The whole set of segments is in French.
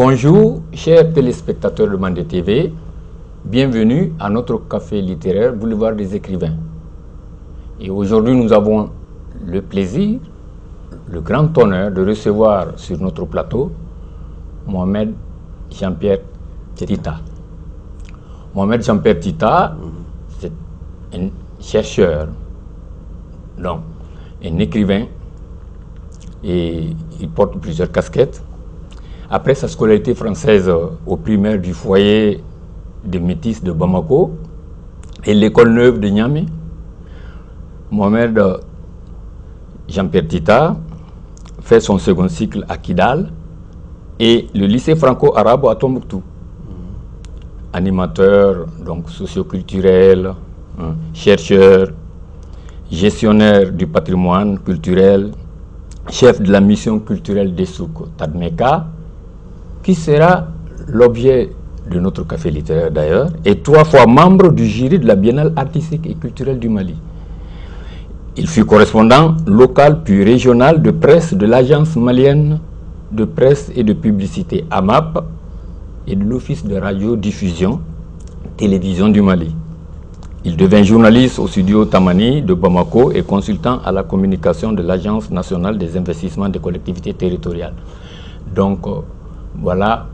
Bonjour, chers téléspectateurs de Mandé TV. Bienvenue à notre café littéraire Boulevard des Écrivains. Et aujourd'hui, nous avons le plaisir, le grand honneur de recevoir sur notre plateau Mohamed Jean-Pierre Tita. Mohamed Jean-Pierre Tita, c'est un chercheur, donc un écrivain, et il porte plusieurs casquettes. Après sa scolarité française au primaire du foyer des Métis de Bamako et l'école neuve de Niamey, Mohamed Jean-Pierre Tita fait son second cycle à Kidal et le lycée franco-arabe à Tombouctou. Animateur, donc socioculturel, chercheur, gestionnaire du patrimoine culturel, chef de la mission culturelle des Souk Tadmeka, qui sera l'objet de notre café littéraire d'ailleurs, et 3 fois membre du jury de la Biennale artistique et culturelle du Mali. Il fut correspondant local puis régional de presse de l'Agence malienne de presse et de publicité AMAP et de l'Office de radiodiffusion télévision du Mali. Il devint journaliste au studio Tamani de Bamako et consultant à la communication de l'Agence nationale des investissements des collectivités territoriales. Donc, voilà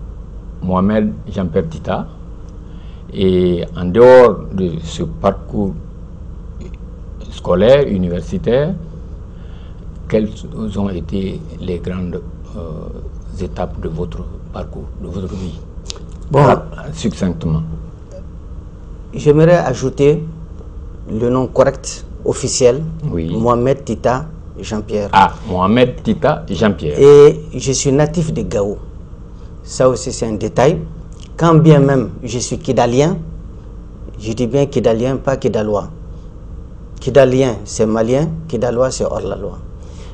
Mohamed Jean-Pierre Tita. Et en dehors de ce parcours scolaire, universitaire, quelles ont été les grandes étapes de votre parcours, de votre vie? Bon, succinctement. J'aimerais ajouter le nom correct, officiel, oui. Mohamed Tita Jean-Pierre. Ah, Mohamed Tita Jean-Pierre. Et je suis natif de Gao. Ça aussi, c'est un détail. Quand bien même je suis kidalien, je dis bien kidalien, pas kidalois. Kidalien, c'est malien, kidalois, c'est hors la loi.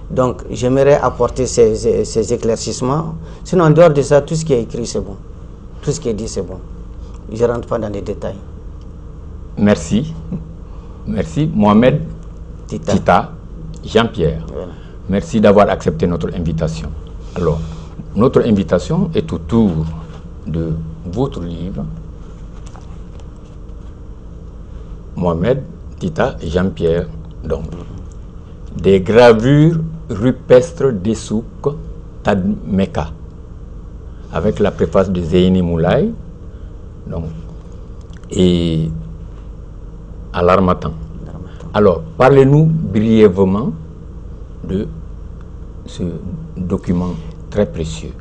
Donc, j'aimerais apporter ces éclaircissements. Sinon, en dehors de ça, tout ce qui est écrit, c'est bon. Tout ce qui est dit, c'est bon. Je ne rentre pas dans les détails. Merci. Merci, Mohamed Tita Jean-Pierre. Voilà. Merci d'avoir accepté notre invitation. Alors, notre invitation est autour de votre livre, Mohamed Tita Jean-Pierre, donc des gravures rupestres des Souk Tadmeka, avec la préface de Zeyni Moulay, donc, et à l'Harmattan. Alors, parlez-nous brièvement de ce document très précieux.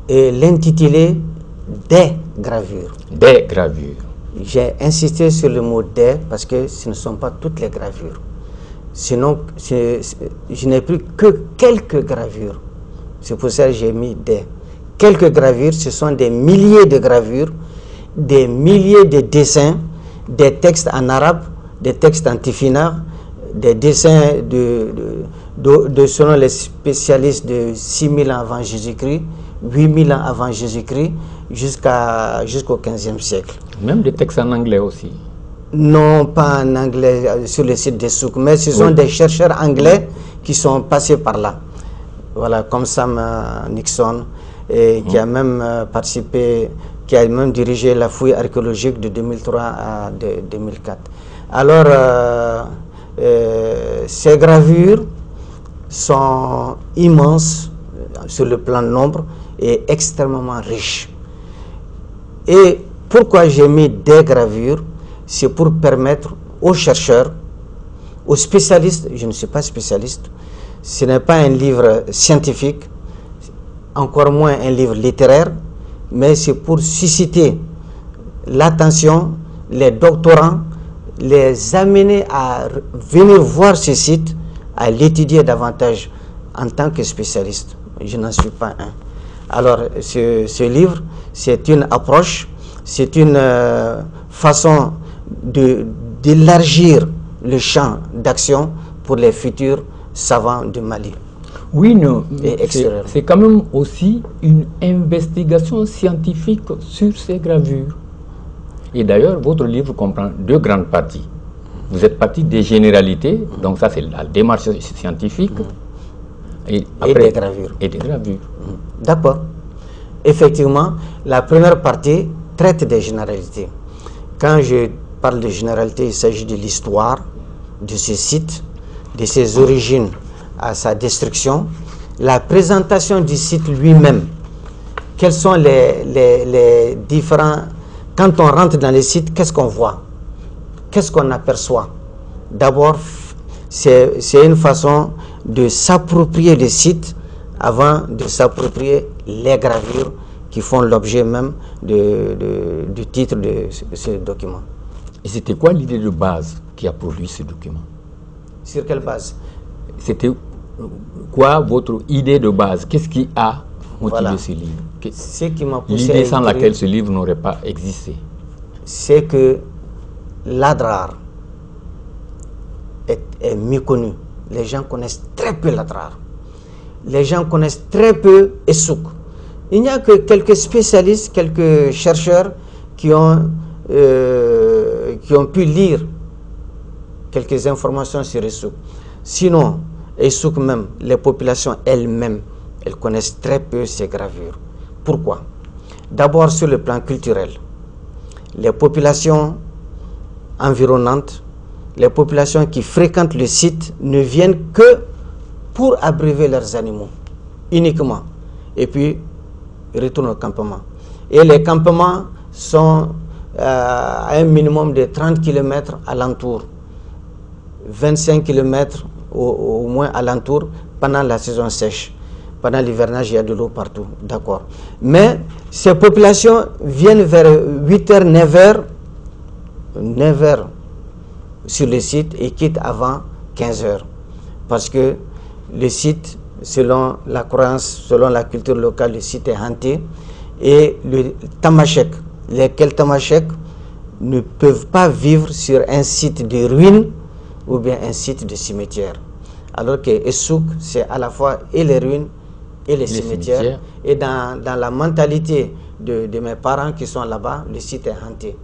Et l'intitulé des gravures. Des gravures. J'ai insisté sur le mot des parce que ce ne sont pas toutes les gravures. Sinon, je n'ai plus que quelques gravures. C'est pour ça que j'ai mis des. Quelques gravures, ce sont des milliers de gravures, des milliers de dessins, des textes en arabe, des textes en tifinagh, des dessins selon les spécialistes de 6000 ans avant Jésus-Christ, 8000 ans avant Jésus-Christ, jusqu'au 15e siècle. Même des textes en anglais aussi? Non, pas en anglais sur le site des Souk, mais ce sont des chercheurs anglais qui sont passés par là. Voilà, comme Sam Nixon, et qui a même participé, qui a même dirigé la fouille archéologique de 2003 à 2004. Alors, ces gravures sont immenses sur le plan de nombre et extrêmement riches. Et pourquoi j'ai mis des gravures? C'est pour permettre aux chercheurs, aux spécialistes, je ne suis pas spécialiste, ce n'est pas un livre scientifique, encore moins un livre littéraire, mais c'est pour susciter l'attention, les doctorants, les amener à venir voir ce site, à l'étudier davantage en tant que spécialiste. Je n'en suis pas un. Alors, ce livre, c'est une approche, c'est une façon d'élargir le champ d'action pour les futurs savants du Mali. Oui, non, c'est quand même aussi une investigation scientifique sur ces gravures. Et d'ailleurs, votre livre comprend 2 grandes parties. Vous êtes parti des généralités, donc ça c'est la démarche scientifique. Et des gravures. Et des gravures. D'accord. Effectivement, la première partie traite des généralités. Quand je parle de généralité, il s'agit de l'histoire de ce site, de ses origines à sa destruction, la présentation du site lui-même. Quels sont les différents... Quand on rentre dans les sites, qu'est-ce qu'on voit? Qu'est-ce qu'on aperçoit? D'abord, c'est une façon de s'approprier le site avant de s'approprier les gravures qui font l'objet même du titre de ce document. Et c'était quoi l'idée de base qui a produit ce document? Sur quelle base? C'était quoi votre idée de base? Qu'est-ce qui a motivé ce livre? Ce qui m'a poussé l'idée sans laquelle ce livre n'aurait pas existé? C'est que l'Adrar est méconnu. Les gens connaissent très peu l'Adrar. Les gens connaissent très peu Essouk. Il n'y a que quelques spécialistes, quelques chercheurs qui ont pu lire quelques informations sur Essouk. Sinon, Essouk même, les populations elles-mêmes, elles connaissent très peu ces gravures. Pourquoi? D'abord sur le plan culturel. Les populations environnantes, les populations qui fréquentent le site ne viennent que pour abreuver leurs animaux, uniquement. Et puis, ils retournent au campement. Et les campements sont à un minimum de 30 km alentour, 25 km au moins alentour pendant la saison sèche. Pendant l'hivernage, il y a de l'eau partout, d'accord. Mais ces populations viennent vers 8h, 9h sur le site et quittent avant 15h. Parce que le site, selon la croyance, selon la culture locale, le site est hanté. Et le Tamashek, lesquels Tamashek ne peuvent pas vivre sur un site de ruines ou bien un site de cimetière. Alors que Essouk, c'est à la fois et les ruines et les cimetières. Et dans la mentalité de mes parents qui sont là-bas, le site est hanté.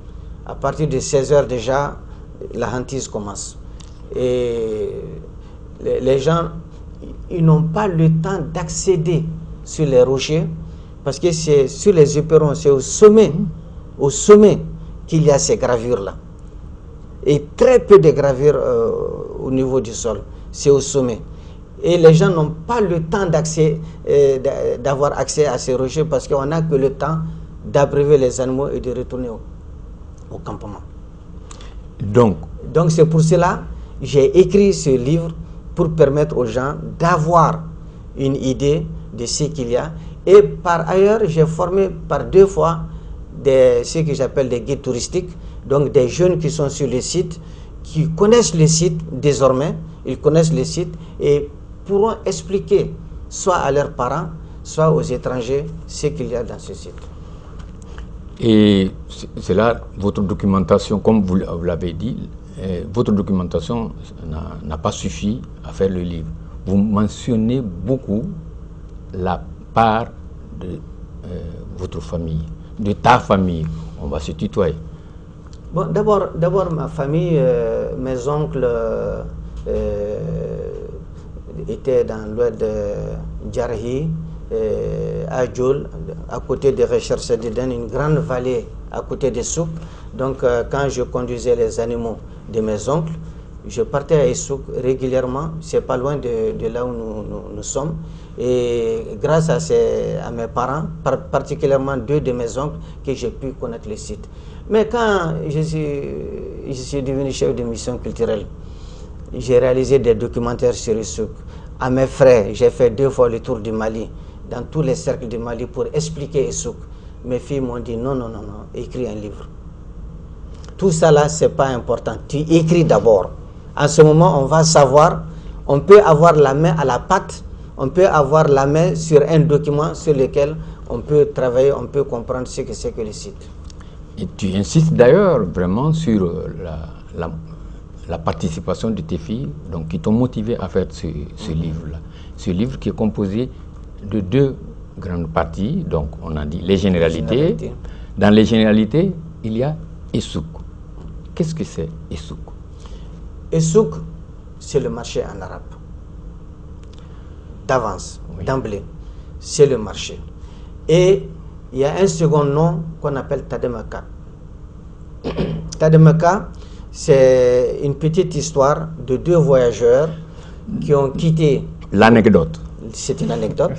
À partir de 16h déjà, la hantise commence. Et les gens, ils n'ont pas le temps d'accéder sur les rochers parce que c'est sur les éperons, c'est au sommet qu'il y a ces gravures-là. Et très peu de gravures au niveau du sol, c'est au sommet. Et les gens n'ont pas le temps d'avoir accès à ces rochers parce qu'on n'a que le temps d'abreuver les animaux et de retourner au campement. Donc c'est pour cela que j'ai écrit ce livre pour permettre aux gens d'avoir une idée de ce qu'il y a. Et par ailleurs, j'ai formé par 2 fois ce que j'appelle des guides touristiques, donc des jeunes qui sont sur le site, qui connaissent le site désormais, ils connaissent le site et pourront expliquer soit à leurs parents, soit aux étrangers ce qu'il y a dans ce site. Et c'est là votre documentation, comme vous l'avez dit, votre documentation n'a pas suffi à faire le livre. Vous mentionnez beaucoup la part de votre famille, de ta famille. On va se tutoyer. Bon, d'abord ma famille, mes oncles étaient dans l'ouest de Djarhi, à Djoul, à côté de Recherche d'Eden, une grande vallée à côté de Essouk. Donc quand je conduisais les animaux de mes oncles, je partais à Essouk régulièrement, c'est pas loin de là où nous sommes. Et grâce à mes parents, particulièrement 2 de mes oncles, que j'ai pu connaître le site. Mais quand je suis devenu chef de mission culturelle, j'ai réalisé des documentaires sur Essouk. À mes frères, j'ai fait 2 fois le tour du Mali, dans tous les cercles du Mali pour expliquer Essouk. Mes filles m'ont dit non, écris un livre. Tout ça là, c'est pas important. Tu écris d'abord. En ce moment, on va savoir, on peut avoir la main à la pâte, on peut avoir la main sur un document sur lequel on peut travailler, on peut comprendre ce que c'est que le site. Et tu insistes d'ailleurs vraiment sur la participation de tes filles, donc qui t'ont motivé à faire ce livre-là. Ce livre qui est composé de 2 grandes parties, donc on a dit les généralités. Dans les généralités, il y a Essouk. Qu'est-ce que c'est Essouk? Essouk, c'est le marché en arabe. D'avance, oui. D'emblée, c'est le marché. Et Il y a un second nom qu'on appelle Tademaka. Tademaka, c'est une petite histoire de 2 voyageurs qui ont quitté... L'anecdote. C'est une anecdote.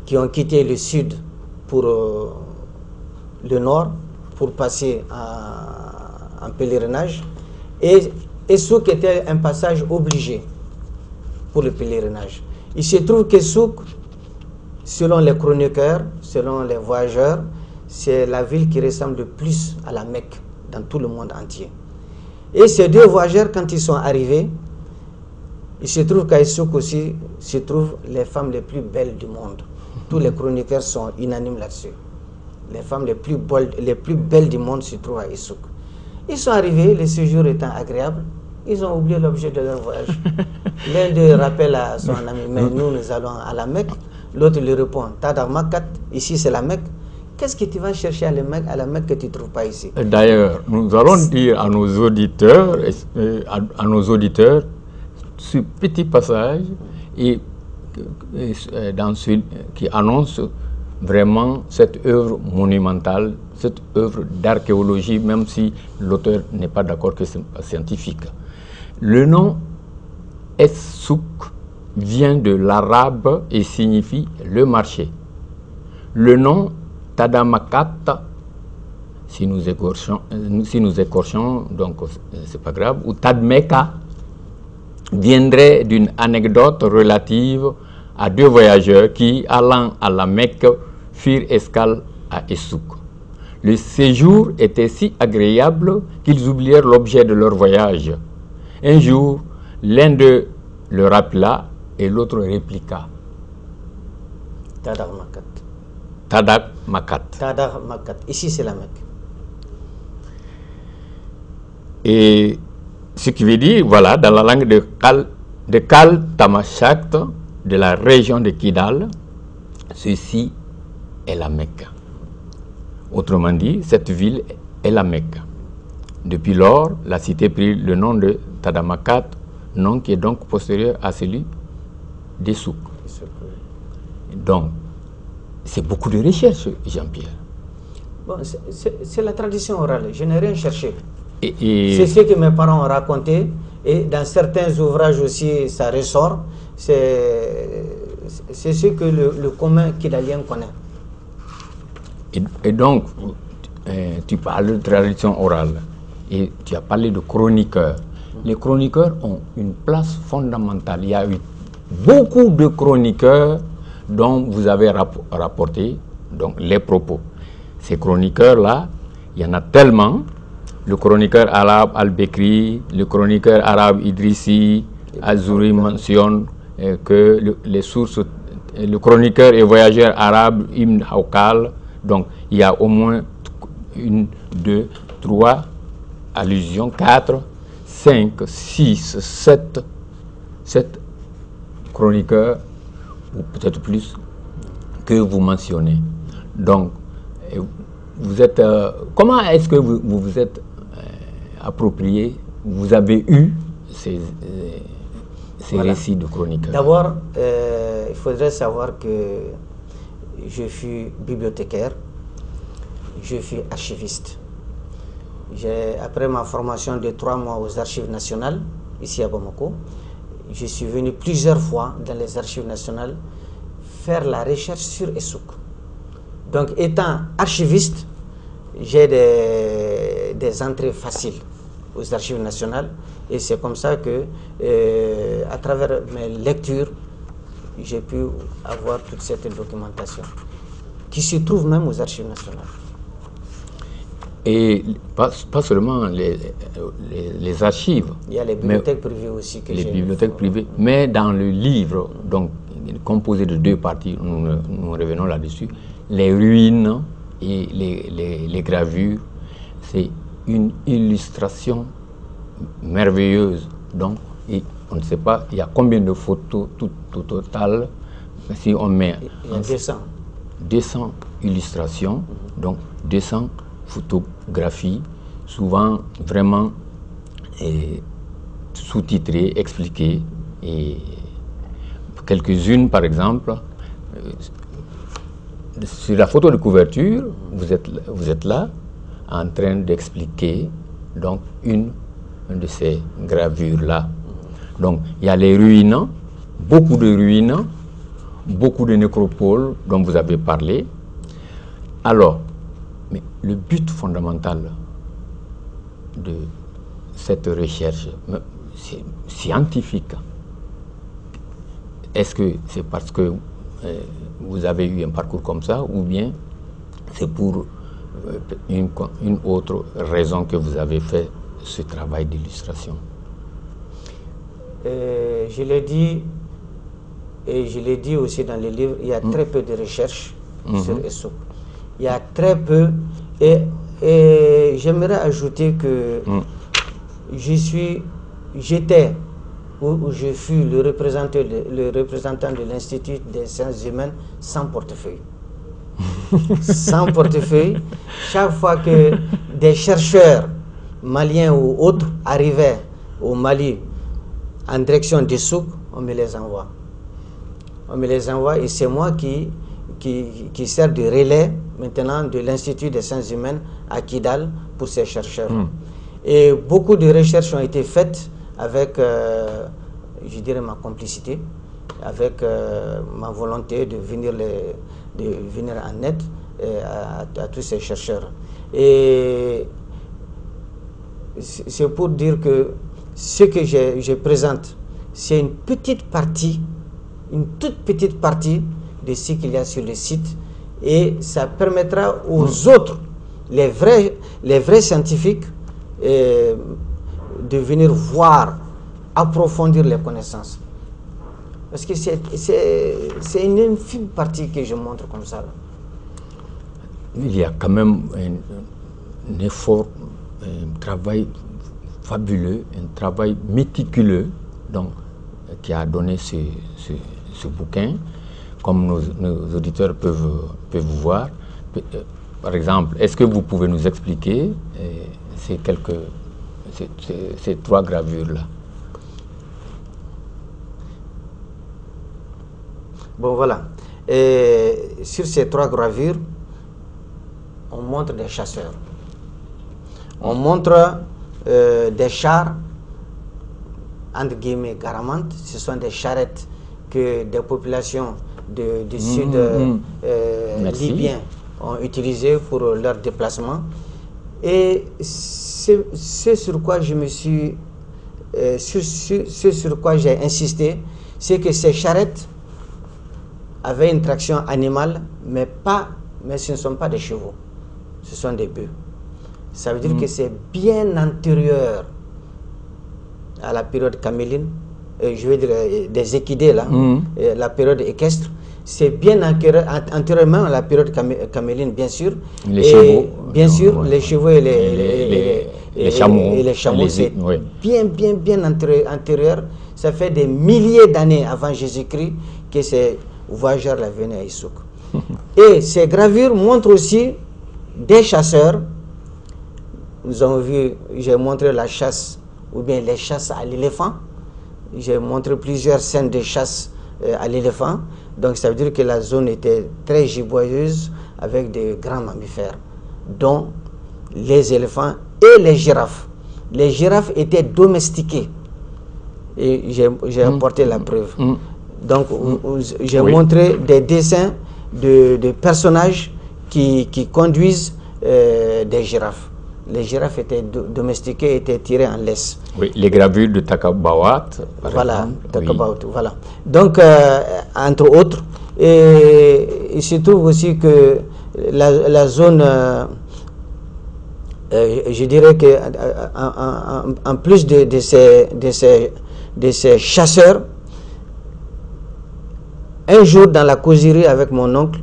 Qui ont quitté le sud pour le nord, pour passer en pèlerinage. Et Souk était un passage obligé pour le pèlerinage. Il se trouve que Souk, selon les chroniqueurs, selon les voyageurs, c'est la ville qui ressemble le plus à la Mecque dans tout le monde entier. Et ces 2 voyageurs, quand ils sont arrivés, il se trouve qu'à Souk aussi se trouvent les femmes les plus belles du monde. Tous les chroniqueurs sont unanimes là-dessus. Les femmes les plus belles du monde se trouvent à Issouk. Ils sont arrivés, le séjour étant agréable, ils ont oublié l'objet de leur voyage. L'un d'eux rappelle à son ami, mais nous allons à la Mecque. L'autre lui répond, Tadar Makat, ici c'est la Mecque. Qu'est-ce que tu vas chercher à la Mecque que tu ne trouves pas ici? D'ailleurs, nous allons dire à nos auditeurs, ce petit passage qui annonce vraiment cette œuvre monumentale, cette œuvre d'archéologie, même si l'auteur n'est pas d'accord que c'est scientifique. Le nom Es-Souk vient de l'arabe et signifie le marché. Le nom Tadamakat, si nous écorchons, donc c'est pas grave, ou Tadmeka, viendrait d'une anecdote relative à 2 voyageurs qui, allant à la Mecque, firent escale à Essouk. Le séjour était si agréable qu'ils oublièrent l'objet de leur voyage. Un jour, l'un d'eux le rappela et l'autre répliqua. Tadar Makat. Tadar Makat. Tadar Makat. Ici, c'est la Mecque. Et ce qui veut dire, voilà, dans la langue de Kal Tamashakt, de la région de Kidal, ceci est la Mecque. Autrement dit, cette ville est la Mecque. Depuis lors, la cité prit le nom de Tadamakat, nom qui est donc postérieur à celui d'Essouk. Donc, c'est beaucoup de recherches, Jean-Pierre. Bon, c'est la tradition orale, je n'ai rien cherché. Et c'est ce que mes parents ont raconté, et dans certains ouvrages aussi, ça ressort. C'est ce que le commun kidalien connaît. Et donc, tu parles de tradition orale, et tu as parlé de chroniqueurs. Les chroniqueurs ont une place fondamentale. Il y a eu beaucoup de chroniqueurs dont vous avez rapporté donc, les propos. Ces chroniqueurs-là, il y en a tellement. Le chroniqueur arabe Al-Bekri, le chroniqueur arabe Idrissi, Azouri mentionne que les sources, le chroniqueur et voyageur arabe Ibn Hawkal, donc il y a au moins 1, 2, 3 allusions, 4, 5, 6, 7 chroniqueurs, ou peut-être plus, que vous mentionnez. Donc, vous êtes, comment est-ce que vous vous êtes approprié, vous avez eu ces voilà. Récits de chroniqueurs? D'abord, il faudrait savoir que je fus bibliothécaire, je fus archiviste. Après ma formation de 3 mois aux archives nationales, ici à Bamako, je suis venu plusieurs fois dans les archives nationales faire la recherche sur Essouk. Donc, étant archiviste, j'ai des entrées faciles aux archives nationales, et c'est comme ça que, à travers mes lectures, j'ai pu avoir toute cette documentation qui se trouve même aux archives nationales. Et pas seulement les archives. Il y a les bibliothèques privées aussi. Les bibliothèques privées, mais dans le livre, donc composé de 2 parties, nous revenons là-dessus, les ruines et les gravures, c'est une illustration merveilleuse. Donc, et on ne sait pas, il y a combien de photos tout au total, si on met... Il y a 200. 200 illustrations, donc 200 photographies, souvent vraiment sous-titrées, expliquées, et quelques-unes, par exemple, sur la photo de couverture, vous êtes là en train d'expliquer donc une de ces gravures-là. Donc, il y a les ruines, beaucoup de ruines, beaucoup de nécropoles dont vous avez parlé. Alors, mais le but fondamental de cette recherche scientifique, est-ce que c'est parce que vous avez eu un parcours comme ça, ou bien c'est pour une autre raison que vous avez fait ce travail d'illustration? Je l'ai dit, et je l'ai dit aussi dans le livre, il y a très peu de recherches sur Essouk. Il y a très peu, et j'aimerais ajouter que j'étais ou je fus le représentant de l'Institut des sciences humaines sans portefeuille. Sans portefeuille. Chaque fois que des chercheurs maliens ou autres arrivaient au Mali en direction d'Essouk, on me les envoie. On me les envoie et c'est moi qui sert de relais maintenant de l'Institut des sciences humaines à Kidal pour ces chercheurs. Et beaucoup de recherches ont été faites avec, je dirais, ma complicité, avec ma volonté de venir en aide à tous ces chercheurs. Et c'est pour dire que ce que je présente, c'est une petite partie, une toute petite partie de ce qu'il y a sur le site, et ça permettra aux autres, les vrais scientifiques, de venir voir, approfondir les connaissances. Parce que c'est une infime partie que je montre comme ça. Il y a quand même un effort, un travail fabuleux, un travail méticuleux donc, qui a donné ce bouquin, comme nos auditeurs peuvent voir. Par exemple, est-ce que vous pouvez nous expliquer ces trois gravures-là? Bon, voilà. Et sur ces trois gravures, on montre des chasseurs. On montre des chars, entre guillemets, garamantes. Ce sont des charrettes que des populations du sud libyen ont utilisées pour leur déplacement. Et ce sur quoi je me suis, sur quoi j'ai insisté, c'est que ces charrettes avaient une traction animale, mais ce ne sont pas des chevaux, ce sont des bœufs. Ça veut dire que c'est bien antérieur à la période caméline, je veux dire des équidés là, la période équestre. C'est bien antérieurement à la période caméline, bien sûr. Les chevaux. Bien sûr, les chevaux et les chameaux. Et les chameaux, c'est bien antérieur. Ça fait des milliers d'années avant Jésus-Christ que ces voyageurs-là venaient à Essouk. Et ces gravures montrent aussi des chasseurs. Nous avons vu, j'ai montré la chasse, ou bien les chasses à l'éléphant. J'ai montré plusieurs scènes de chasse à l'éléphant. Donc ça veut dire que la zone était très giboyeuse avec de grands mammifères, dont les éléphants et les girafes. Les girafes étaient domestiquées. Et j'ai apporté la preuve. Donc j'ai montré des dessins de personnages qui conduisent des girafes. Les girafes étaient domestiquées, étaient tirées en laisse. Oui, les gravures de Takabawat. Voilà, Takabawat, voilà. Donc, entre autres, et il se trouve aussi que la zone, je dirais que en plus de ces chasseurs, un jour dans la causerie avec mon oncle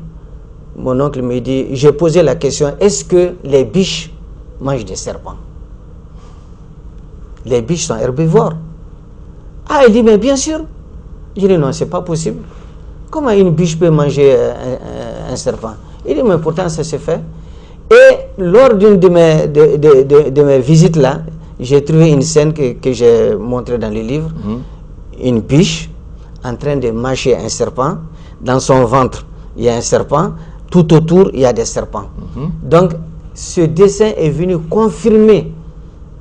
me dit, j'ai posé la question, est-ce que les biches mangent des serpents? Les biches sont herbivores. Ah, il dit, mais bien sûr. Je dis, non, c'est pas possible. Comment une biche peut manger un serpent? Il dit, mais pourtant ça se fait. Et lors d'une de mes visites là, j'ai trouvé une scène que j'ai montrée dans le livre. Une biche en train de mâcher un serpent. Dans son ventre, il y a un serpent. tout autour, il y a des serpents. Donc, ce dessin est venu confirmer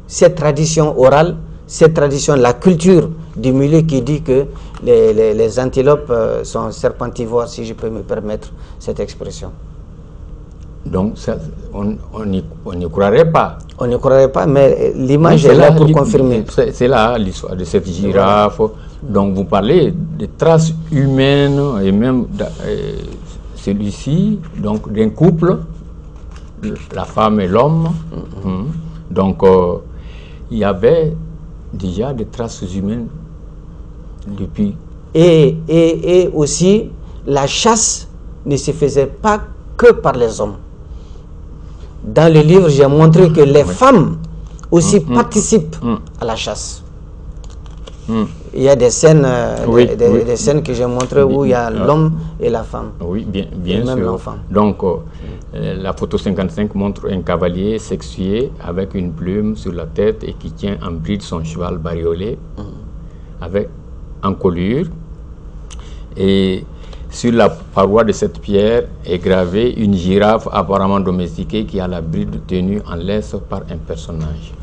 cette tradition orale, cette tradition, la culture du milieu qui dit que les antilopes sont serpentivores, si je peux me permettre cette expression. Donc, ça, on n'y croirait pas. On ne croirait pas, mais l'image est là pour confirmer. C'est là l'histoire de cette girafe. Donc, vous parlez des traces humaines et même celui-ci, donc d'un couple, la femme et l'homme. Donc, il y avait déjà des traces humaines depuis. Et aussi, la chasse ne se faisait pas que par les hommes. Dans le livre, j'ai montré que les femmes aussi participent à la chasse. Il y a des scènes, des scènes que j'ai montrées où il y a l'homme et la femme. Oui, bien même sûr. l'enfant. Donc, la photo 55 montre un cavalier sexué avec une plume sur la tête et qui tient en bride son cheval bariolé avec encolure. Et sur la paroi de cette pierre est gravée une girafe apparemment domestiquée qui a la bride tenue en laisse par un personnage.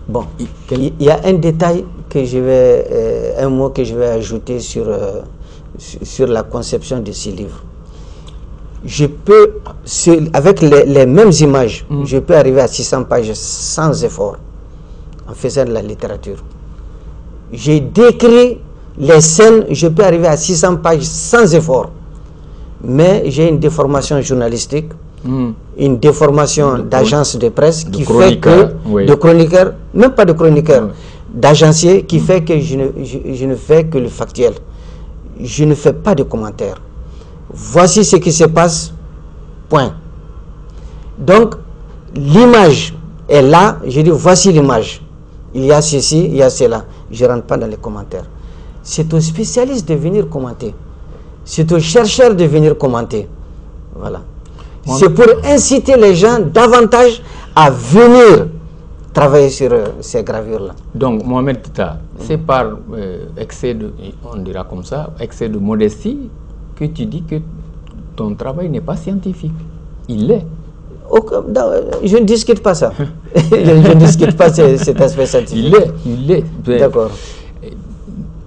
Bon, il y a un détail que je vais, un mot que je vais ajouter sur la conception de ce livre. Je peux, avec les mêmes images, je peux arriver à 600 pages sans effort, en faisant de la littérature. J'ai décrit les scènes, je peux arriver à 600 pages sans effort. Mais j'ai une déformation journalistique, une déformation d'agence de presse qui fait que, de chroniqueur, même pas de chroniqueur, d'agencier, qui fait que je ne fais que le factuel. Je ne fais pas de commentaires. Voici ce qui se passe, point. Donc, l'image est là, je dis voici l'image. Il y a ceci, il y a cela. Je ne rentre pas dans les commentaires. C'est aux spécialistes de venir commenter. C'est aux chercheurs de venir commenter. Voilà. C'est pour inciter les gens davantage à venir travailler sur ces gravures-là. Donc, Mohamed Tita, c'est par excès de, on dira comme ça, excès de modestie que tu dis que ton travail n'est pas scientifique. Il l'est. Je ne discute pas ça. Je ne discute pas cet aspect scientifique. Il l'est. D'accord.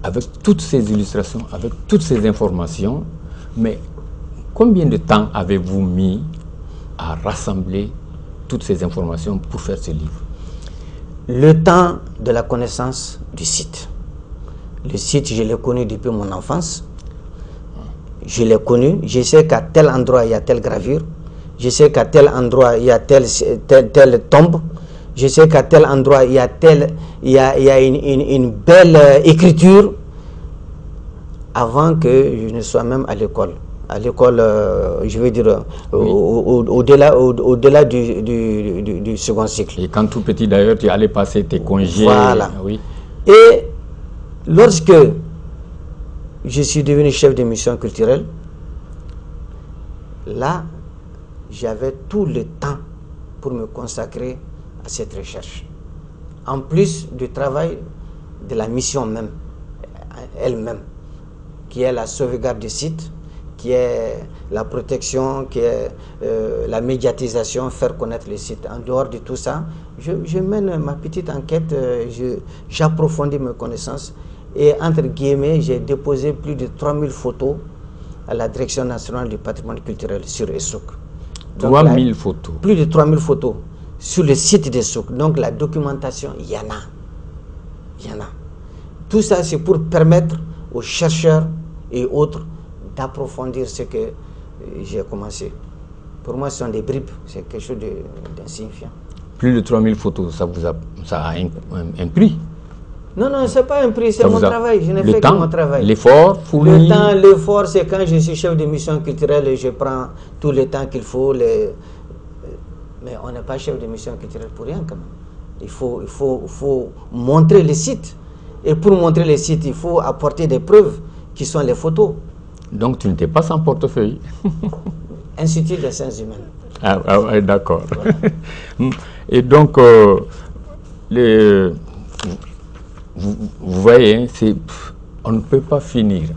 Avec toutes ces illustrations, avec toutes ces informations, mais combien de temps avez-vous mis à rassembler toutes ces informations pour faire ce livre? Le temps de la connaissance du site. Le site, je l'ai connu depuis mon enfance. Je l'ai connu. Je sais qu'à tel endroit, il y a telle gravure. Je sais qu'à tel endroit, il y a telle tombe. Je sais qu'à tel endroit, il y a une belle écriture, avant que je ne sois même à l'école. À l'école, je veux dire, au-delà du second cycle. Et quand tout petit, d'ailleurs, tu allais passer tes congés. Voilà. Oui. Et lorsque je suis devenu chef de mission culturelle, là, j'avais tout le temps pour me consacrer à cette recherche. En plus du travail de la mission même, elle-même, qui est la sauvegarde du site, qui est la protection, qui est la médiatisation, faire connaître le site. En dehors de tout ça, je mène ma petite enquête, j'approfondis mes connaissances et entre guillemets, j'ai déposé plus de 3000 photos à la Direction nationale du patrimoine culturel sur Essouk. 3000 photos. Plus de 3000 photos sur le site d'Essouk. Donc la documentation, il y en a. Il y en a. Tout ça, c'est pour permettre aux chercheurs et autres d'approfondir ce que j'ai commencé. Pour moi, ce sont des bribes, c'est quelque chose d'insignifiant. Plus de 3000 photos, ça a un prix. Non, non, ce n'est pas un prix, c'est mon travail. Je n'ai fait que mon travail. L'effort, le temps, l'effort, c'est quand je suis chef de mission culturelle et je prends tout le temps qu'il faut. Mais on n'est pas chef de mission culturelle pour rien quand même. Il faut montrer les sites. Et pour montrer les sites, il faut apporter des preuves qui sont les photos. Donc tu n'étais pas sans portefeuille. Institut des sciences humaines. Ah d'accord. Voilà. Et donc, vous voyez, on ne peut pas finir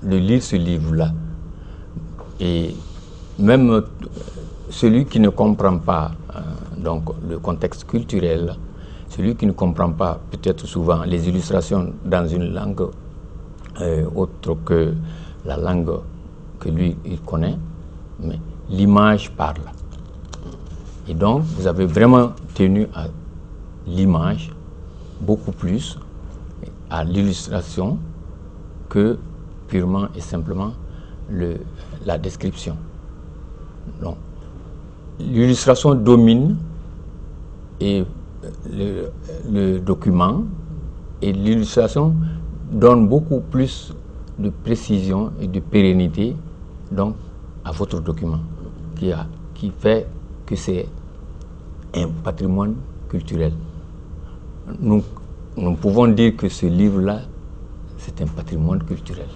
de lire ce livre-là. Et même celui qui ne comprend pas donc, le contexte culturel, celui qui ne comprend pas peut-être souvent les illustrations dans une langue autre que la langue que lui il connaît, mais l'image parle. Et donc vous avez vraiment tenu à l'image beaucoup plus à l'illustration que purement et simplement la description. Donc l'illustration domine et le document, et l'illustration donne beaucoup plus de précision et de pérennité donc à votre document qui fait que c'est un patrimoine culturel. Nous pouvons dire que ce livre-là, c'est un patrimoine culturel.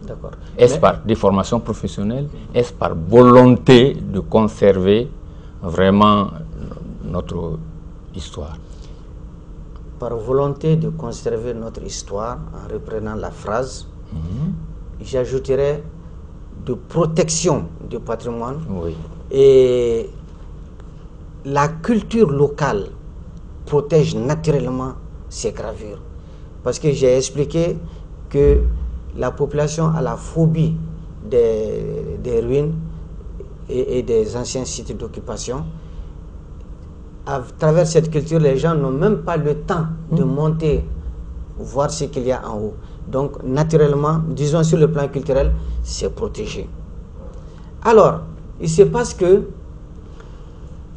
D'accord. Est-ce par des formations professionnelles? Est-ce par volonté de conserver vraiment notre histoire? Par volonté de conserver notre histoire, en reprenant la phrase, j'ajouterais de protection du patrimoine. Oui. Et la culture locale protège naturellement ces gravures. Parce que j'ai expliqué que la population a la phobie des ruines et des anciens sites d'occupation. À travers cette culture, les gens n'ont même pas le temps de monter, voir ce qu'il y a en haut. Donc, naturellement, disons sur le plan culturel, c'est protégé. Alors, il se passe que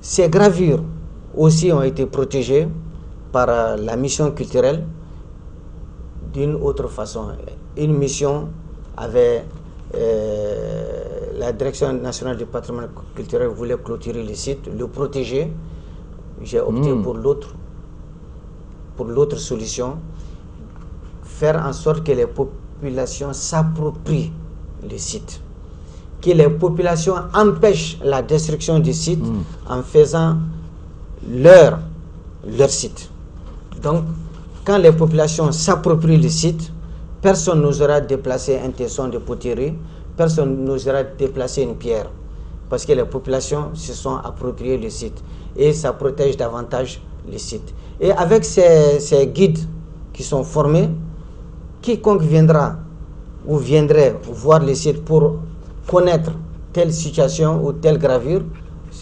ces gravures aussi ont été protégées par la mission culturelle d'une autre façon. Une mission avait la Direction nationale du patrimoine culturel voulait clôturer le site, le protéger. J'ai opté pour l'autre solution, faire en sorte que les populations s'approprient le site, que les populations empêchent la destruction du site en faisant leur site. Donc, quand les populations s'approprient le site, personne n'osera déplacer un tesson de poterie, personne n'osera déplacer une pierre, parce que les populations se sont appropriées le site et ça protège davantage le site. Et avec ces guides qui sont formés, quiconque viendra ou viendrait voir le site pour connaître telle situation ou telle gravure,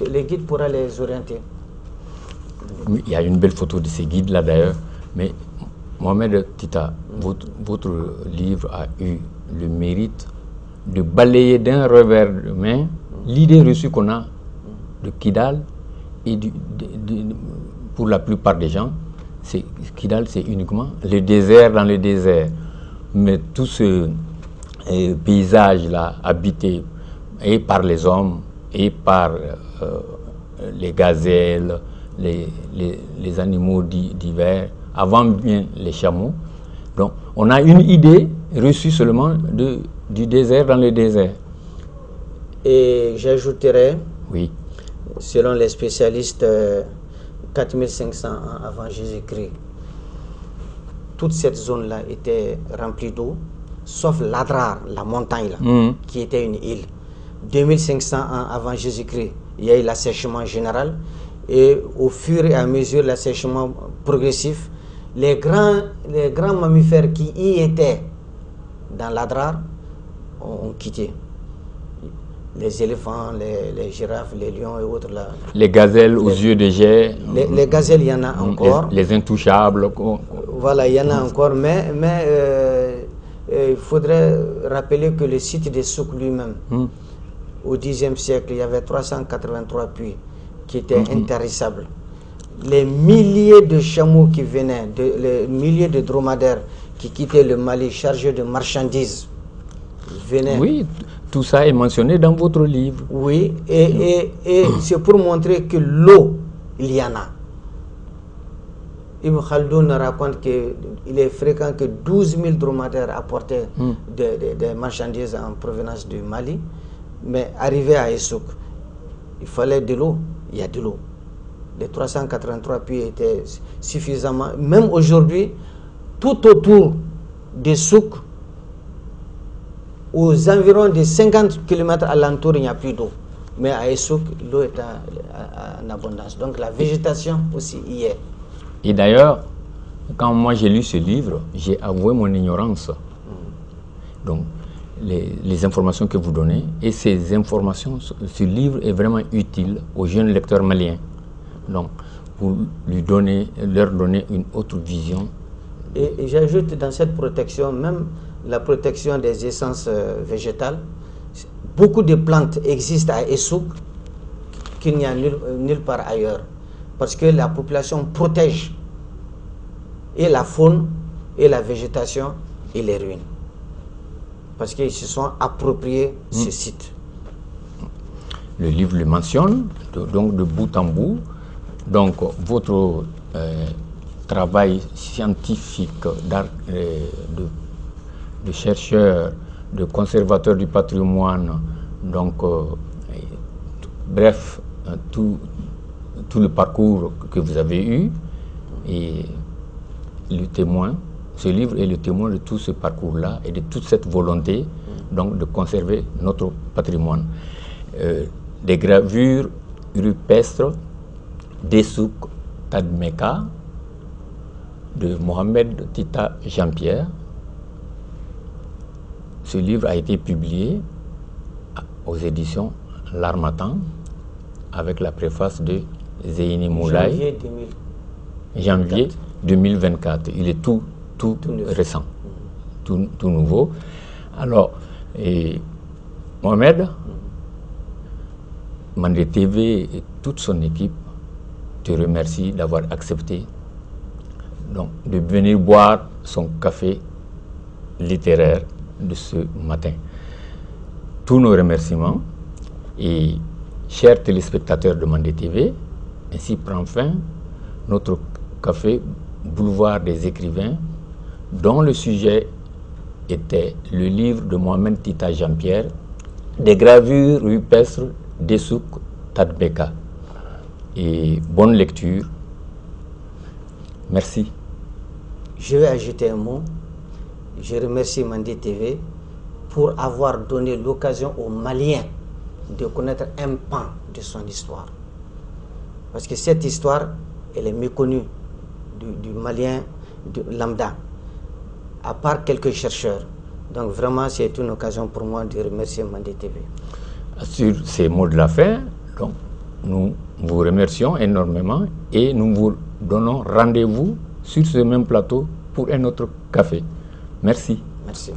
le guide pourra les orienter. Il y a une belle photo de ces guides-là d'ailleurs, mais Mohamed Tita, votre livre a eu le mérite de balayer d'un revers de main l'idée reçue qu'on a de Kidal, et pour la plupart des gens, Kidal c'est uniquement le désert dans le désert. Mais tout ce paysage-là habité et par les hommes et par les gazelles, les animaux divers, avant bien les chameaux. Donc on a une idée reçue seulement du désert dans le désert. Et j'ajouterais, oui, selon les spécialistes, 4500 ans avant Jésus-Christ, toute cette zone-là était remplie d'eau, sauf l'Adrar, la montagne, là, qui était une île. 2500 ans avant Jésus-Christ, il y a eu l'assèchement général, et au fur et à mesure, l'assèchement progressif, les grands mammifères qui y étaient dans l'Adrar ont quitté. Les éléphants, les girafes, les lions et autres. Là. Les gazelles aux yeux de jet. Les gazelles, il y en a encore. Les intouchables. Voilà, il y en a encore, mais il faudrait rappeler que le site de Souk lui-même, au Xe siècle, il y avait 383 puits qui étaient intarissables. Les milliers de chameaux qui venaient, les milliers de dromadaires qui quittaient le Mali chargés de marchandises venaient. Oui, tout ça est mentionné dans votre livre. Oui, et c'est pour montrer que l'eau, il y en a. Ibn Khaldoun raconte qu'il est fréquent que 12 000 dromadaires apportaient des marchandises en provenance du Mali, mais arrivé à Essouk, il fallait de l'eau, il y a de l'eau. Les 383 puits étaient suffisamment, même aujourd'hui, tout autour des souks, aux environs de 50 km alentour, il n'y a plus d'eau. Mais à Essouk, l'eau est en abondance. Donc la végétation aussi y est. Et d'ailleurs, quand moi j'ai lu ce livre, j'ai avoué mon ignorance. Donc, les informations que vous donnez, et ces informations, ce livre est vraiment utile aux jeunes lecteurs maliens. Donc, pour leur donner une autre vision. Et j'ajoute dans cette protection, même la protection des essences végétales, beaucoup de plantes existent à Essouk qu'il n'y a nulle part ailleurs. Parce que la population protège et la faune et la végétation et les ruines. Parce qu'ils se sont appropriés ce site. Le livre le mentionne, donc de bout en bout. Donc votre travail scientifique de chercheur, de conservateur du patrimoine, donc bref, tout le parcours que vous avez eu, et le témoin, ce livre est le témoin de tout ce parcours-là et de toute cette volonté donc, de conserver notre patrimoine. Des gravures rupestres d'Essouk Tadmeka, de Mohamed Tita Jean-Pierre. Ce livre a été publié aux éditions L'Harmattan avec la préface de Zeyni Moulay. Janvier 2024. Il est tout récent, tout nouveau. Alors, Mohamed, Mandé TV et toute son équipe te remercie d'avoir accepté donc, de venir boire son café littéraire de ce matin. Tous nos remerciements et chers téléspectateurs de Mandé TV, ainsi prend fin notre café Boulevard des écrivains, dont le sujet était le livre de Mohamed Tita Jean-Pierre, des gravures rupestres d'Essouk Tadmeka. Et bonne lecture. Merci. Je vais ajouter un mot. Je remercie Mandé TV pour avoir donné l'occasion aux Maliens de connaître un pan de son histoire. Parce que cette histoire, elle est méconnue du Malien lambda, à part quelques chercheurs. Donc vraiment, c'est une occasion pour moi de remercier Mandé TV. Sur ces mots de la fin, donc, nous vous remercions énormément et nous vous donnons rendez-vous sur ce même plateau pour un autre café. Merci. Merci.